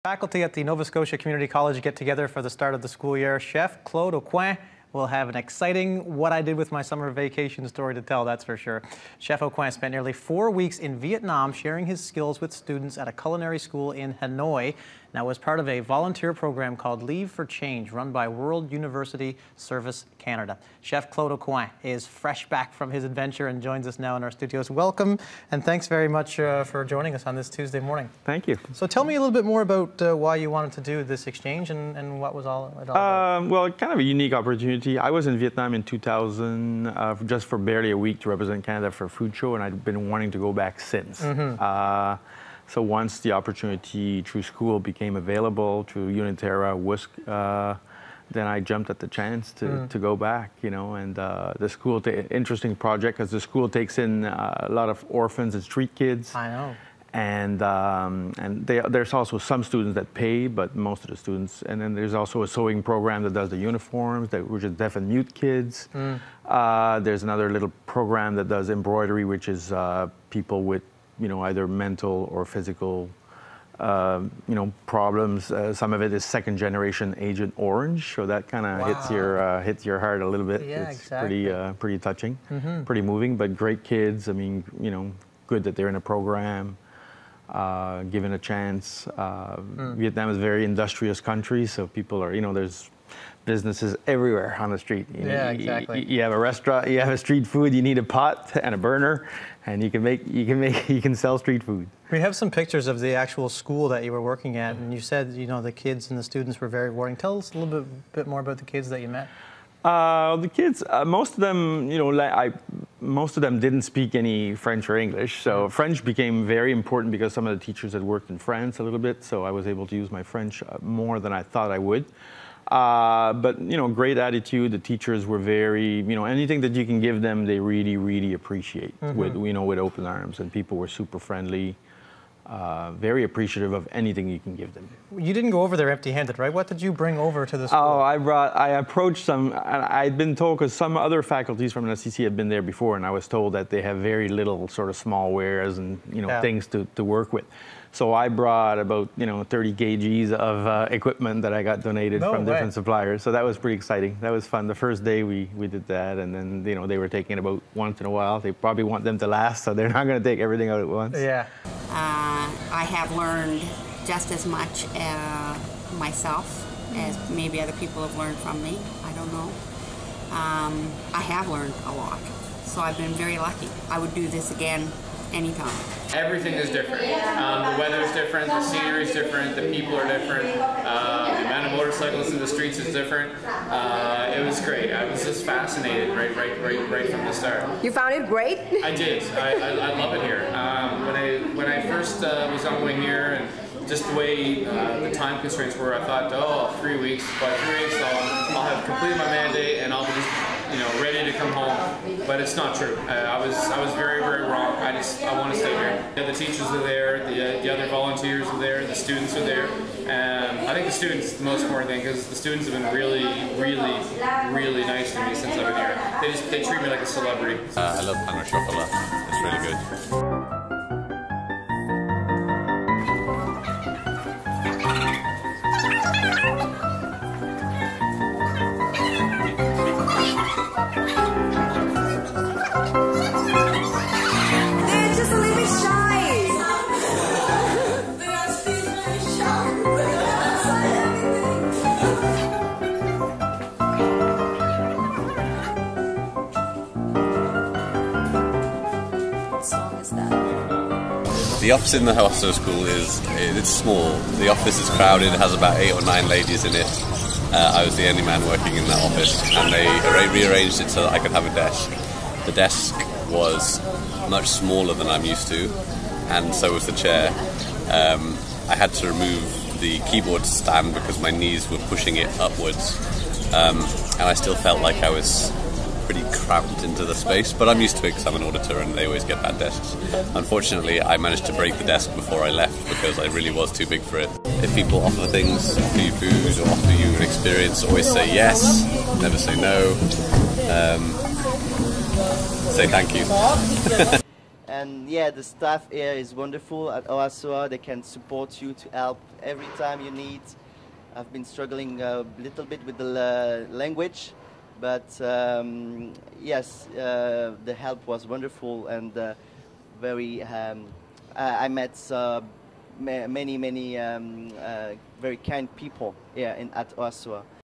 Faculty at the Nova Scotia Community College get together for the start of the school year. Chef Claude Aucoin will have an exciting what I did with my summer vacation story to tell, that's for sure. Chef Aucoin spent nearly 4 weeks in Vietnam sharing his skills with students at a culinary school in Hanoi. Now, as part of a volunteer program called Leave for Change, run by World University Service Canada. Chef Claude Aucoin is fresh back from his adventure and joins us now in our studios. Welcome, and thanks very much for joining us on this Tuesday morning. Thank you. So tell me a little bit more about why you wanted to do this exchange and what was all about. Well, kind of a unique opportunity. I was in Vietnam in 2000 just for barely a week to represent Canada for a food show, and I'd been wanting to go back since. So once the opportunity through school became available, through Uniterra, WUSC, then I jumped at the chance to go back, you know, and the school, interesting project because the school takes in a lot of orphans and street kids. I know. And there's also some students that pay, but most of the students, and then there's also a sewing program that does the uniforms, which is deaf and mute kids. There's another little program that does embroidery, which is people with, you know, either mental or physical, you know, problems. Some of it is second generation Agent Orange, so that kind of hits your heart a little bit. Yeah, it's exactly. pretty touching, pretty moving, but great kids. I mean, you know, good that they're in a program, given a chance. Vietnam is a very industrious country, so people are, you know, there's businesses everywhere on the street. You know, yeah, exactly. You have a restaurant, you have a street food, you need a pot and a burner, and you can sell street food. We have some pictures of the actual school that you were working at, and you said, you know, the kids and the students were very rewarding. Tell us a little bit more about the kids that you met. The kids, most of them, you know, most of them didn't speak any French or English, so French became very important because some of the teachers had worked in France a little bit, so I was able to use my French more than I thought I would. But, you know, great attitude. The teachers were very, you know, anything that you can give them, they really, really appreciate with, you know, with open arms, and people were super friendly. Very appreciative of anything you can give them. You didn't go over there empty-handed, right? What did you bring over to the school? Oh, I approached some, I'd been told, because some other faculties from NSCC had been there before, and I was told that they have very little sort of small wares and, you know, things to work with. So I brought about, you know, 30 kgs of equipment that I got donated from different suppliers. So that was pretty exciting. That was fun. The first day we did that, and then, you know, they were taking it about once in a while. They probably want them to last, so they're not going to take everything out at once. Yeah. I have learned just as much myself as maybe other people have learned from me. I don't know. I have learned a lot, so I've been very lucky. I would do this again anytime. Everything is different. The weather is different, the scenery is different, the people are different, the amount of motorcyclists in the streets is different. It was great. I was just fascinated right from the start. You found it great? I did. I love it here. When I first was on my way here, and just the way the time constraints were, I thought, oh, 3 weeks. By 3 weeks, I'll have completed my mandate and I'll be just, you know, ready to come home. But it's not true. I was very wrong. I want to stay here. The teachers are there. The other volunteers are there. The students are there. I think the students is the most important thing because the students have been really nice to me since I've been here. They treat me like a celebrity. I love pain au chocolat. It's really good. The office in the Hoa Sua school it's small. The office is crowded. It has about 8 or 9 ladies in it. I was the only man working in that office, and they rearranged it so that I could have a desk. The desk was much smaller than I'm used to, and so was the chair. I had to remove the keyboard stand because my knees were pushing it upwards, and I still felt like I was pretty cramped into the space, but I'm used to it because I'm an auditor and they always get bad desks. Unfortunately, I managed to break the desk before I left because I really was too big for it. If people offer things, offer you food or offer you an experience, always say yes, never say no. Say thank you. And yeah, the staff here is wonderful at Hoa Sua. They can support you to help every time you need. I've been struggling a little bit with the language, but yes, the help was wonderful and very. I met many very kind people here at Hoa Sua.